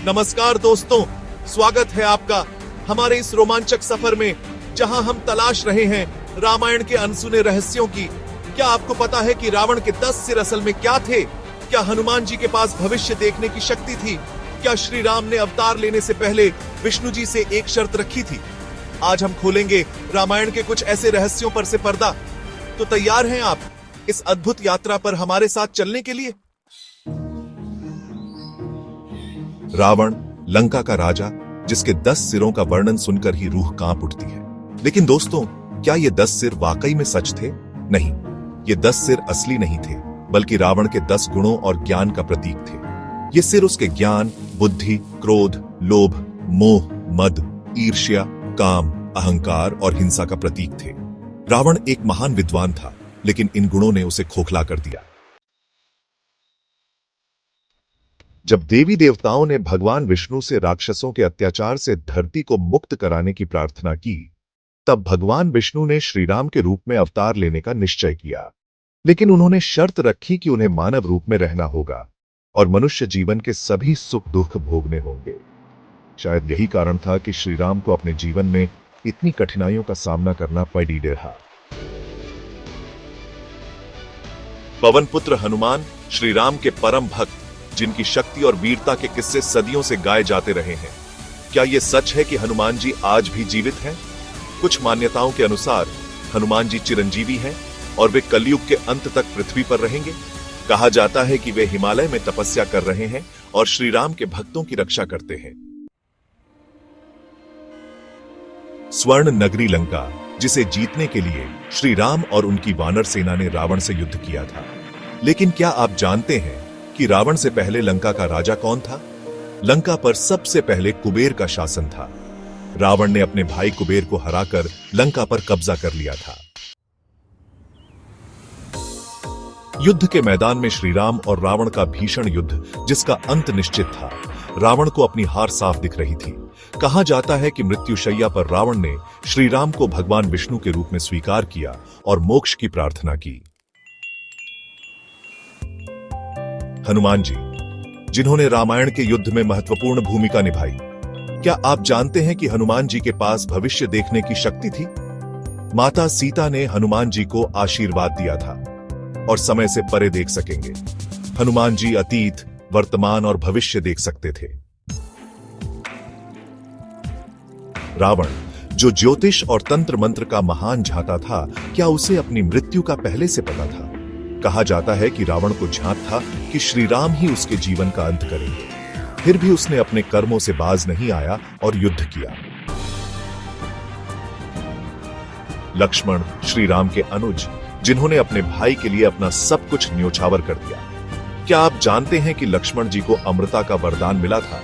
नमस्कार दोस्तों, स्वागत है आपका हमारे इस रोमांचक सफर में, जहां हम तलाश रहे हैं रामायण के अनसुने रहस्यों की। क्या आपको पता है कि रावण के 10 सिर असल में क्या थे? क्या हनुमान जी के पास भविष्य देखने की शक्ति थी? क्या श्री राम ने अवतार लेने से पहले विष्णु जी से एक शर्त रखी थी? आज हम खोलेंगे रामायण के कुछ ऐसे रहस्यों पर से पर्दा। तो तैयार हैं आप इस अद्भुत यात्रा पर हमारे साथ चलने के लिए? रावण, लंका का राजा, जिसके 10 सिरों का वर्णन सुनकर ही रूह कांप उठती है। लेकिन दोस्तों, क्या ये 10 सिर वाकई में सच थे? नहीं, ये 10 सिर असली नहीं थे, बल्कि रावण के 10 गुणों और ज्ञान का प्रतीक थे। ये सिर उसके ज्ञान, बुद्धि, क्रोध, लोभ, मोह, मद, ईर्ष्या, काम, अहंकार और हिंसा का प्रतीक थे। रावण एक महान विद्वान था, लेकिन इन गुणों ने उसे खोखला कर दिया। जब देवी देवताओं ने भगवान विष्णु से राक्षसों के अत्याचार से धरती को मुक्त कराने की प्रार्थना की, तब भगवान विष्णु ने श्री राम के रूप में अवतार लेने का निश्चय किया। लेकिन उन्होंने शर्त रखी कि उन्हें मानव रूप में रहना होगा और मनुष्य जीवन के सभी सुख दुख भोगने होंगे। शायद यही कारण था कि श्री राम को अपने जीवन में इतनी कठिनाइयों का सामना करना पड़ रहा। पवन पुत्र हनुमान श्री राम के परम भक्त, जिनकी शक्ति और वीरता के किस्से सदियों से गाए जाते रहे हैं। क्या यह सच है कि हनुमान जी आज भी जीवित हैं? कुछ मान्यताओं के अनुसार हनुमान जी चिरंजीवी हैं और वे कलयुग के अंत तक पृथ्वी पर रहेंगे। कहा जाता है कि वे हिमालय में तपस्या कर रहे हैं और श्री राम के भक्तों की रक्षा करते हैं। स्वर्ण नगरी लंका, जिसे जीतने के लिए श्री राम और उनकी वानर सेना ने रावण से युद्ध किया था। लेकिन क्या आप जानते हैं कि रावण से पहले लंका का राजा कौन था? लंका पर सबसे पहले कुबेर का शासन था। रावण ने अपने भाई कुबेर को हराकर लंका पर कब्जा कर लिया था। युद्ध के मैदान में श्री राम और रावण का भीषण युद्ध, जिसका अंत निश्चित था। रावण को अपनी हार साफ दिख रही थी। कहा जाता है कि मृत्युशैया पर रावण ने श्री राम को भगवान विष्णु के रूप में स्वीकार किया और मोक्ष की प्रार्थना की। हनुमान जी, जिन्होंने रामायण के युद्ध में महत्वपूर्ण भूमिका निभाई, क्या आप जानते हैं कि हनुमान जी के पास भविष्य देखने की शक्ति थी? माता सीता ने हनुमान जी को आशीर्वाद दिया था और समय से परे देख सकेंगे। हनुमान जी अतीत, वर्तमान और भविष्य देख सकते थे। रावण, जो ज्योतिष और तंत्र मंत्र का महान झाता था, क्या उसे अपनी मृत्यु का पहले से पता था? कहा जाता है कि रावण को झांक था कि श्री राम ही उसके जीवन का अंत करेंगे। फिर भी उसने अपने कर्मों से बाज नहीं आया और युद्ध किया। लक्ष्मण, श्री राम के अनुज, जिन्होंने अपने भाई के लिए अपना सब कुछ न्योछावर कर दिया। क्या आप जानते हैं कि लक्ष्मण जी को अमृता का वरदान मिला था?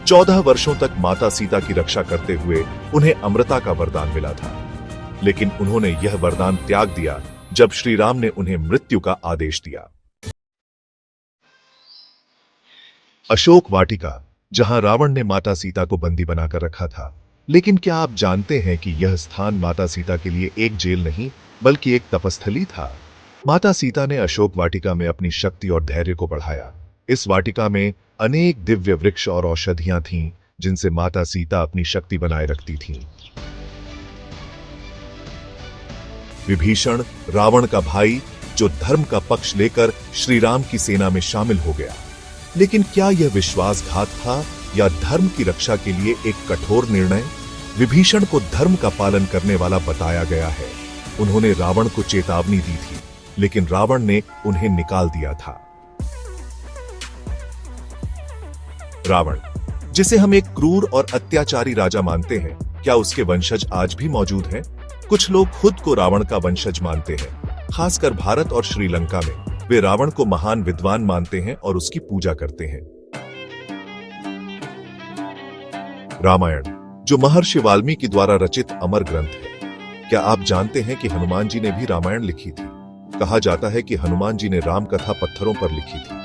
14 वर्षों तक माता सीता की रक्षा करते हुए उन्हें अमृता का वरदान मिला था। लेकिन उन्होंने यह वरदान त्याग दिया जब श्री राम ने उन्हें मृत्यु का आदेश दिया। अशोक वाटिका, जहां रावण ने माता सीता को बंदी बनाकर रखा था। लेकिन क्या आप जानते हैं कि यह स्थान माता सीता के लिए एक जेल नहीं, बल्कि एक तपस्थली था? माता सीता ने अशोक वाटिका में अपनी शक्ति और धैर्य को बढ़ाया। इस वाटिका में अनेक दिव्य वृक्ष और औषधियां थीं, जिनसे माता सीता अपनी शक्ति बनाए रखती थीं। विभीषण, रावण का भाई, जो धर्म का पक्ष लेकर श्री राम की सेना में शामिल हो गया। लेकिन क्या यह विश्वासघात था या धर्म की रक्षा के लिए एक कठोर निर्णय? विभीषण को धर्म का पालन करने वाला बताया गया है। उन्होंने रावण को चेतावनी दी थी, लेकिन रावण ने उन्हें निकाल दिया था। रावण, जिसे हम एक क्रूर और अत्याचारी राजा मानते हैं, क्या उसके वंशज आज भी मौजूद हैं? कुछ लोग खुद को रावण का वंशज मानते हैं। खासकर भारत और श्रीलंका में वे रावण को महान विद्वान मानते हैं और उसकी पूजा करते हैं। रामायण, जो महर्षि वाल्मीकि द्वारा रचित अमर ग्रंथ है। क्या आप जानते हैं कि हनुमान जी ने भी रामायण लिखी थी? कहा जाता है कि हनुमान जी ने राम कथा पत्थरों पर लिखी थी,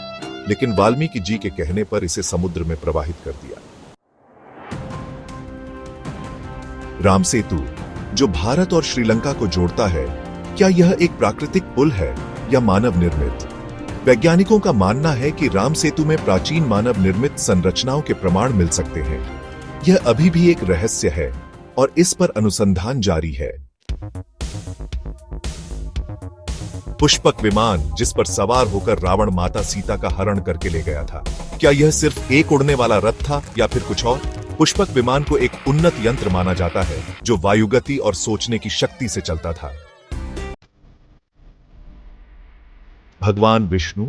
लेकिन वाल्मीकि जी के कहने पर इसे समुद्र में प्रवाहित कर दिया। राम सेतु, जो भारत और श्रीलंका को जोड़ता है, क्या यह एक प्राकृतिक पुल है या मानव निर्मित? वैज्ञानिकों का मानना है कि राम सेतु में प्राचीन मानव निर्मित संरचनाओं के प्रमाण मिल सकते हैं। यह अभी भी एक रहस्य है और इस पर अनुसंधान जारी है। पुष्पक विमान जिस पर सवार होकर रावण माता सीता का हरण करके ले गया था, क्या यह सिर्फ एक उड़ने वाला रथ था या फिर कुछ और? पुष्पक विमान को एक उन्नत यंत्र माना जाता है जो वायुगति और सोचने की शक्ति से चलता था। भगवान विष्णु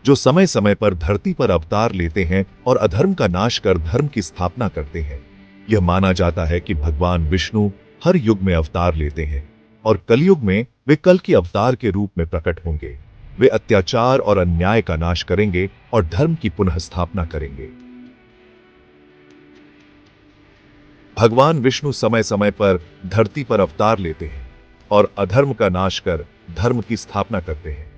जो समय समय पर धरती पर अवतार लेते हैं और अधर्म का नाश कर धर्म की स्थापना करते हैं। यह माना जाता है कि भगवान विष्णु हर युग में अवतार लेते हैं और कलयुग में वे कल के अवतार के रूप में प्रकट होंगे। वे अत्याचार और अन्याय का नाश करेंगे और धर्म की पुनः स्थापना करेंगे। भगवान विष्णु समय समय पर धरती पर अवतार लेते हैं और अधर्म का नाश कर धर्म की स्थापना करते हैं।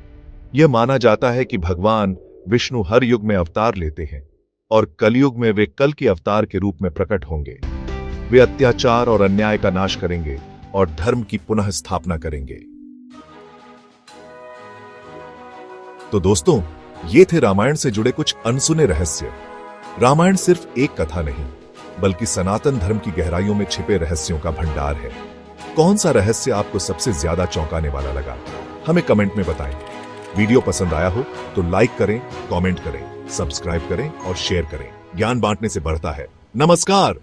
यह माना जाता है कि भगवान विष्णु हर युग में अवतार लेते हैं और कलयुग में वे कल के अवतार के रूप में प्रकट होंगे। वे अत्याचार और अन्याय का नाश करेंगे और धर्म की पुनः स्थापना करेंगे। तो दोस्तों, ये थे रामायण से जुड़े कुछ अनसुने रहस्य। रामायण सिर्फ एक कथा नहीं, बल्कि सनातन धर्म की गहराइयों में छिपे रहस्यों का भंडार है। कौन सा रहस्य आपको सबसे ज्यादा चौंकाने वाला लगा, हमें कमेंट में बताएं। वीडियो पसंद आया हो तो लाइक करें, कमेंट करें, सब्सक्राइब करें और शेयर करें। ज्ञान बांटने से बढ़ता है। नमस्कार।